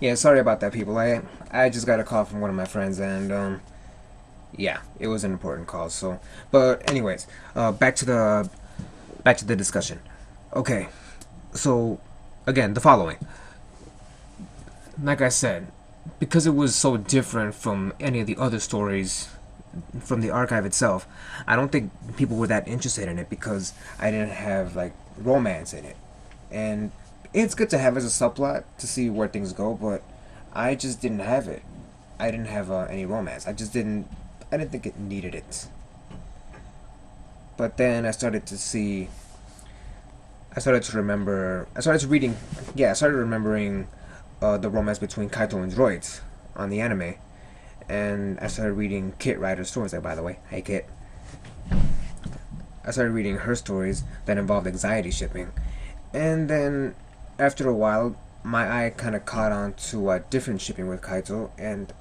Yeah, sorry about that, people. I just got a call from one of my friends, and yeah, it was an important call. So, but anyways, back to the discussion. Okay, so again, the following. Like I said, because it was so different from any of the other stories from the archive itself, I don't think people were that interested in it because I didn't have like romance in it, and it's good to have as a subplot to see where things go, but I just didn't have it. I didn't have any romance. I just didn't. I didn't think it needed it. But then I started to see. I started to remember. I started to reading. Yeah, I started remembering the romance between Kaito and droids on the anime, and I started reading Kit Rider's stories. Like, by the way, hey Kit. I started reading her stories that involved anxiety shipping, and then after a while, my eye kind of caught on to different shipping with Kaito, and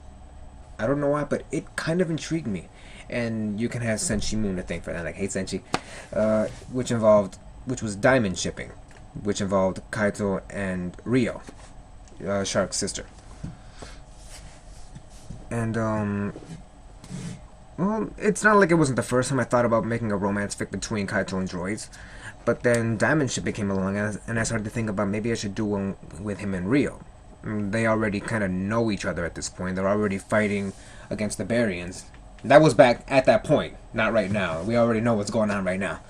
I don't know why, but it kind of intrigued me. And you can have Senshi Moon to thank for that. Like, hey Senshi, which was diamond shipping, which involved Kaito and Rio, Shark's sister. And well, it's not like it wasn't the first time I thought about making a romance fic between Kaito and droids. But then Diamond Shipping came along, and I started to think about maybe I should do one with him and Rio. They already kind of know each other at this point. They're already fighting against the Barians. That was back at that point, not right now. We already know what's going on right now.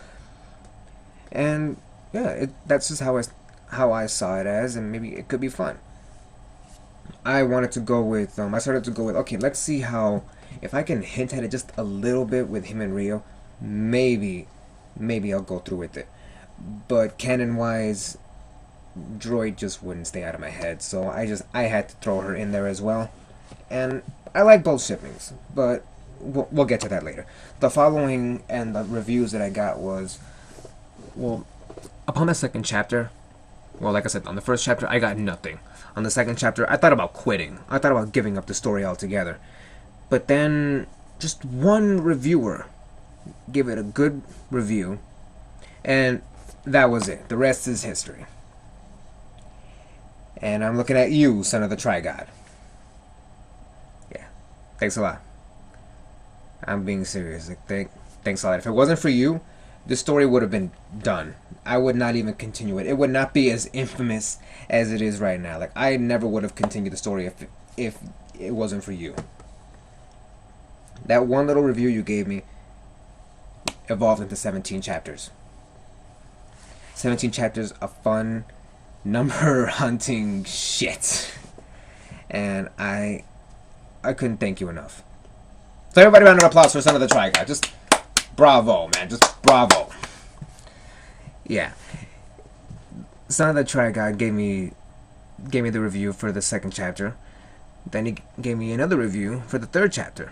And yeah, that's just how I saw it as, and maybe it could be fun. I wanted to go with. I started to go with. Okay, let's see how if I can hint at it just a little bit with him and Rio, maybe I'll go through with it. But canon wise, droid just wouldn't stay out of my head, so I had to throw her in there as well. And I like both shippings, but we'll get to that later. The following and the reviews that I got was, well, upon the second chapter, well, like I said, on the first chapter I got nothing. On the second chapter I thought about quitting. I thought about giving up the story altogether. But then just one reviewer gave it a good review, and that was it. The rest is history. And I'm looking at you, son of the Trigod. Yeah, thanks a lot. I'm being serious. Like, thanks a lot. If it wasn't for you, the story would have been done. I would not even continue it. It would not be as infamous as it is right now. Like, I never would have continued the story if it wasn't for you. That one little review you gave me evolved into 17 chapters. 17 chapters of fun number hunting shit. And I couldn't thank you enough. So everybody round of applause for Son of the Trigod. Just bravo, man. Just bravo. Yeah. Son of the Trigod gave me the review for the second chapter. Then he gave me another review for the third chapter.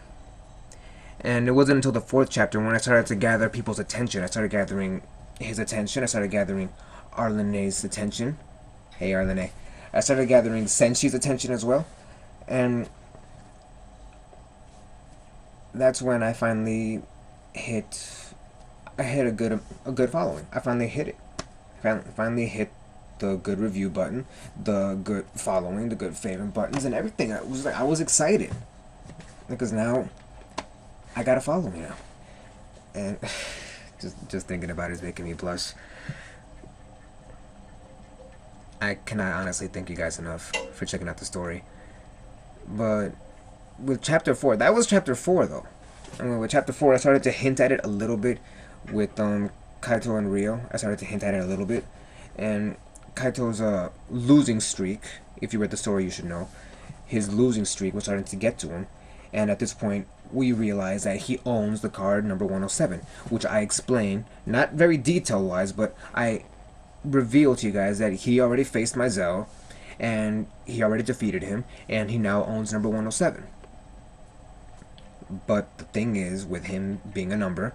And it wasn't until the fourth chapter when I started to gather people's attention. I started gathering his attention. I started gathering Arlene's attention. Hey, Arlene. I started gathering Senshi's attention as well. And that's when I finally hit a good following. I finally hit it. Finally hit the good review button, the good following, the good favorite buttons, and everything. I was excited because now I got a following now, and just thinking about it is making me blush. I cannot honestly thank you guys enough for checking out the story. But with chapter 4, that was chapter 4 though. I mean, with chapter 4, I started to hint at it a little bit with Kaito and Rio. I started to hint at it a little bit, and Kaito's losing streak. If you read the story, you should know his losing streak was starting to get to him, and at this point, we realize that he owns the card number 107, which I explained, not very detail-wise, but I revealed to you guys that he already faced Mizell, and he already defeated him, and he now owns number 107. But the thing is, with him being a number,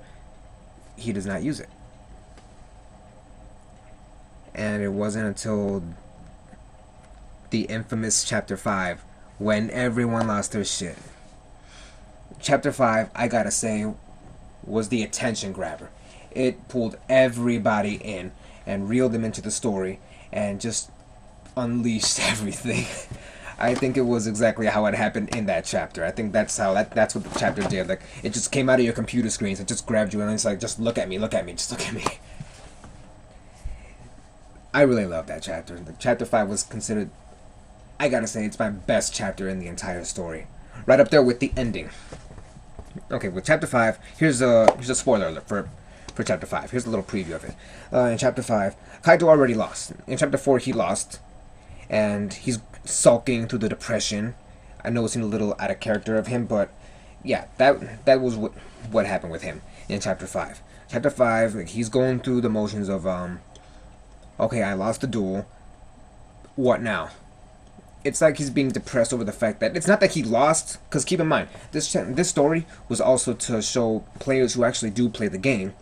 he does not use it. And it wasn't until the infamous Chapter 5 when everyone lost their shit. Chapter 5, I gotta say, was the attention grabber. It pulled everybody in and reeled them into the story and just unleashed everything. I think it was exactly how it happened in that chapter. I think that's what the chapter did. Like, it just came out of your computer screens. It just grabbed you and it's like, just look at me, just look at me. I really love that chapter. The chapter 5 was considered, I gotta say, it's my best chapter in the entire story. Right up there with the ending. Okay, with chapter 5, here's a spoiler alert for chapter 5. Here's a little preview of it. In chapter 5, Kaito already lost. In chapter 4, he lost, and he's sulking through the depression. I know it seemed a little out of character of him, but yeah, that was what happened with him in chapter 5. Chapter 5, like, he's going through the motions of, okay, I lost the duel. What now? It's like he's being depressed over the fact that it's not that he lost, because keep in mind, this story was also to show players who actually do play the game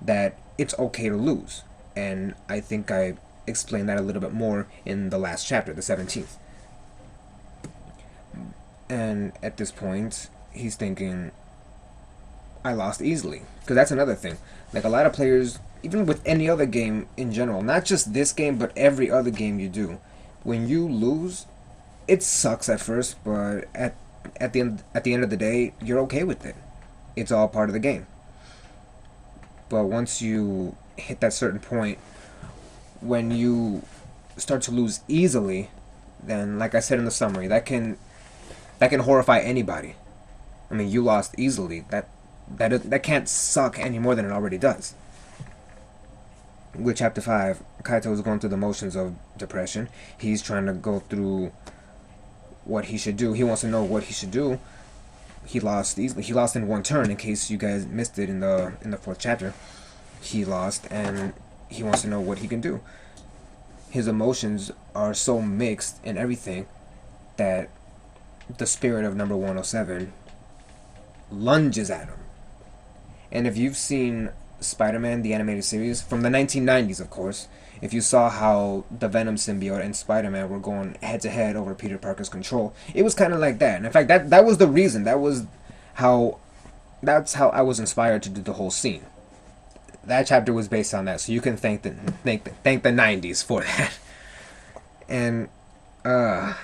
that it's okay to lose. And I think I explained that a little bit more in the last chapter, the 17th. And at this point, he's thinking, I lost easily. Because that's another thing. Like, a lot of players, even with any other game in general, not just this game, but every other game you do, when you lose, it sucks at first, but at the end of the day, you're okay with it. It's all part of the game. But once you hit that certain point, when you start to lose easily, then, like I said in the summary, that can horrify anybody. I mean, you lost easily. That can't suck any more than it already does. With chapter 5, Kaito is going through the motions of depression. He's trying to go through what he should do. He wants to know what he should do. He lost easily. He lost in one turn. In case you guys missed it in the 4th chapter, he lost, and he wants to know what he can do. His emotions are so mixed and everything that the spirit of number 107 lunges at him. And if you've seen Spider-Man, the animated series, from the 1990s, of course, if you saw how the Venom symbiote and Spider-Man were going head-to-head over Peter Parker's control, it was kind of like that. And in fact, that was the reason. That's how I was inspired to do the whole scene. That chapter was based on that, so you can thank the 90s for that. And that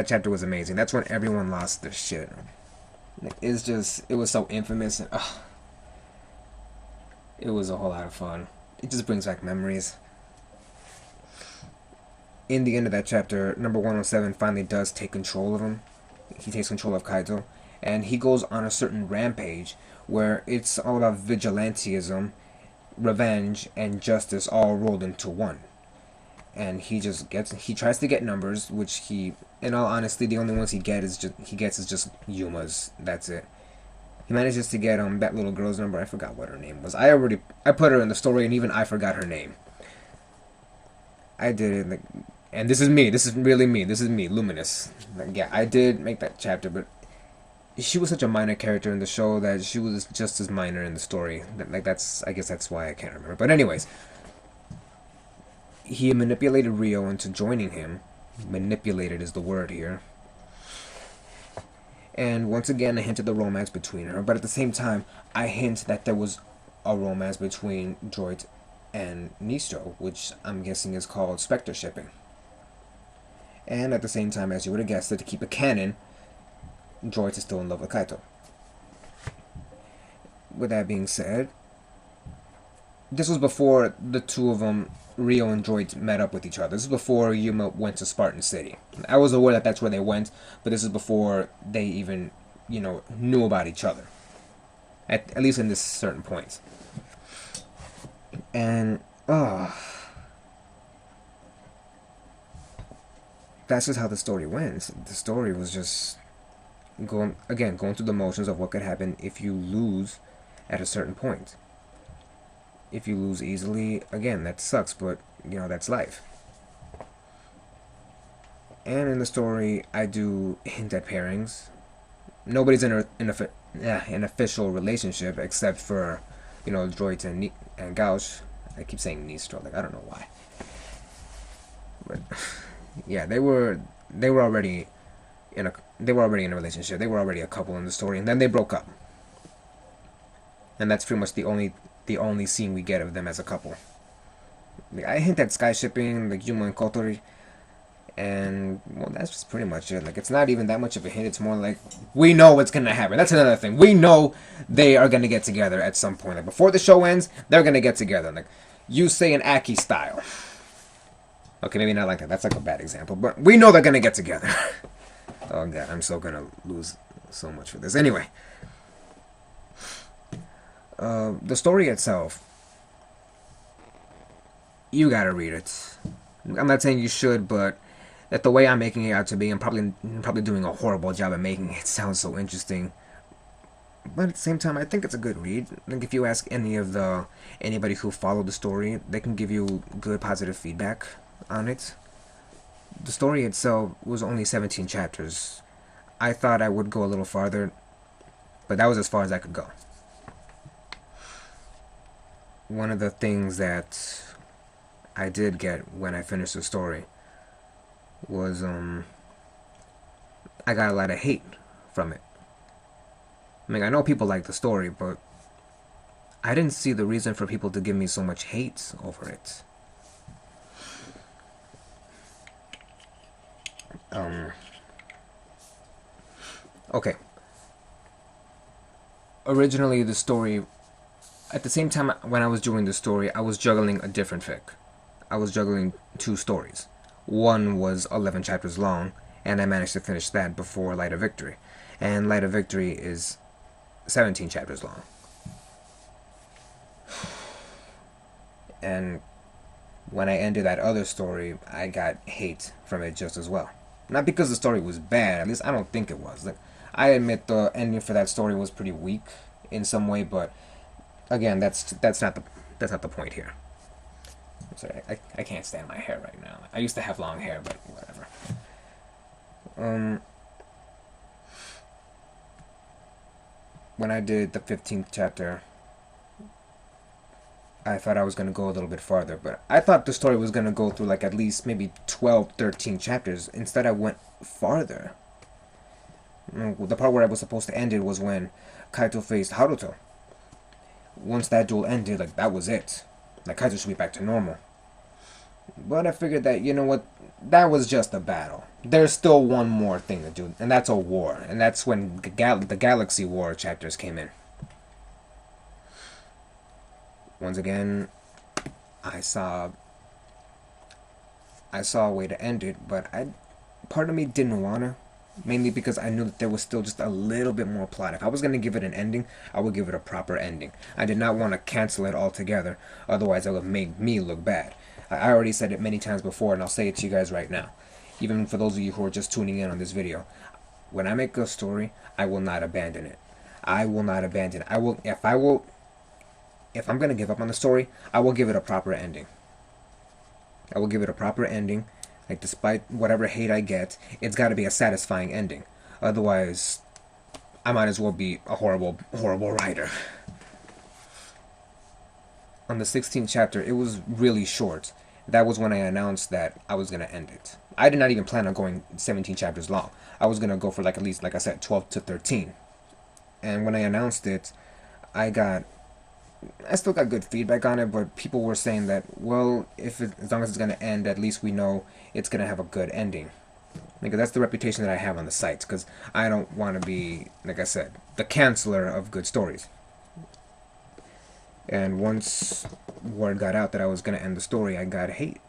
chapter was amazing. That's when everyone lost their shit. It was so infamous, and it was a whole lot of fun. It just brings back memories. In the end of that chapter, number 107 finally does take control of him. He takes control of Kaito, and he goes on a certain rampage where it's all about vigilantism, revenge, and justice all rolled into one. And he tries to get numbers, which in all honesty, the only ones he gets is just Yuma's. That's it. He manages to get that little girl's number. I forgot what her name was. I put her in the story, and even I forgot her name. I did it, and this is me. This is really me. This is me, Luminous. Yeah, I did make that chapter, but she was such a minor character in the show that she was just as minor in the story. I guess that's why I can't remember. But anyways, he manipulated Rio into joining him. Manipulated is the word here. And once again, I hinted the romance between her. But at the same time, I hint that there was a romance between Droid and Nistro, which I'm guessing is called Spectre shipping. And at the same time, as you would have guessed it, to keep it canon, Droid is still in love with Kaito. With that being said, this was before the two of them, Rio and Droid, met up with each other. This is before Yuma went to Spartan City. I was aware that that's where they went, but this is before they even, knew about each other. At least in this certain points. And, that's just how the story went. The story was just going through the motions of what could happen if you lose at a certain point. If you lose easily, again, that sucks, but, that's life. And in the story, I do hint at pairings. Nobody's in an official relationship except for, Droid and Gauch. I keep saying Nistro, I don't know why. But, yeah, they were already in a relationship. They were already a couple in the story, and then they broke up. And that's pretty much the only scene we get of them as a couple. I hint at sky shipping, like Yuma and Kotori, And, well, that's just pretty much it. Like, it's not even that much of a hint. It's more like, we know what's going to happen. That's another thing. We know they are going to get together at some point. Like, before the show ends, they're going to get together. Like, you say an Aki style. Okay, maybe not like that. That's like a bad example. But we know they're going to get together. Oh, God. I'm so going to lose so much for this. Anyway. The story itself, you got to read it. I'm not saying you should, but that the way I'm making it out to be, I'm probably doing a horrible job at making it sound so interesting. But at the same time, I think it's a good read. Like, if you ask anybody who followed the story, they can give you good positive feedback on it. The story itself was only 17 chapters. I thought I would go a little farther, but that was as far as I could go. One of the things that I did get when I finished the story was I got a lot of hate from it. I mean, I know people like the story, but I didn't see the reason for people to give me so much hate over it. Okay. Originally, the story, at the same time when I was doing the story, I was juggling a different fic. I was juggling two stories. One was 11 chapters long, and I managed to finish that before Light of Victory. And Light of Victory is 17 chapters long. And when I ended that other story, I got hate from it just as well. Not because the story was bad, at least I don't think it was. Like, I admit the ending for that story was pretty weak in some way, but again, that's not the point here. I'm sorry, I can't stand my hair right now. I used to have long hair, but whatever. When I did the 15th chapter, I thought I was going to go a little bit farther, but I thought the story was going to go through like at least maybe 12, 13 chapters. Instead, I went farther. The part where I was supposed to end it was when Kaito faced Haruto. Once that duel ended, like, that was it. Like, Kaito should be back to normal. But I figured that, you know what, that was just a battle. There's still one more thing to do, and that's a war. And that's when the Galaxy War chapters came in. Once again, I saw a way to end it, but part of me didn't wanna. Mainly because I knew that there was still just a little bit more plot. If I was going to give it an ending, I would give it a proper ending. I did not want to cancel it altogether, otherwise it would make me look bad. I already said it many times before, and I'll say it to you guys right now. Even for those of you who are just tuning in on this video. When I make a story, I will not abandon it. I will not abandon it. If I'm going to give up on the story, I will give it a proper ending. I will give it a proper ending. Like, despite whatever hate I get, it's got to be a satisfying ending. Otherwise, I might as well be a horrible, horrible writer. On the 16th chapter, it was really short. That was when I announced that I was going to end it. I did not even plan on going 17 chapters long. I was going to go for like at least, like I said, 12 to 13. And when I announced it, I still got good feedback on it, but people were saying that, well, as long as it's going to end, at least we know it's going to have a good ending. Because that's the reputation that I have on the sites, because I don't want to be, like I said, the canceller of good stories. And once word got out that I was going to end the story, I got hate.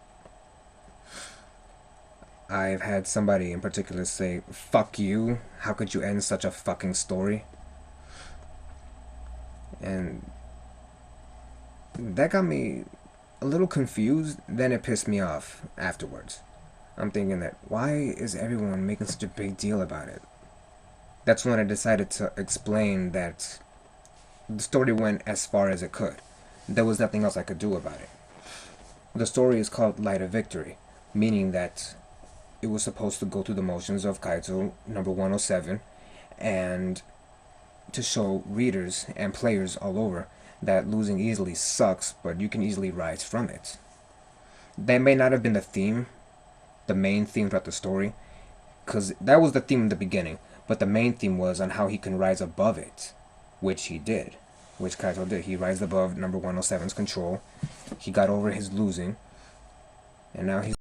I've had somebody in particular say, "Fuck you, how could you end such a fucking story?" And that got me a little confused, then it pissed me off afterwards. I'm thinking that, why is everyone making such a big deal about it? That's when I decided to explain that the story went as far as it could. There was nothing else I could do about it. The story is called Light of Victory, meaning that it was supposed to go through the motions of Kaito number 107, and to show readers and players all over that losing easily sucks, but you can easily rise from it. That may not have been the main theme throughout the story, because that was the theme in the beginning, but the main theme was on how he can rise above it, which he did, which Kaito did. He rised above number 107's control, he got over his losing, and now he's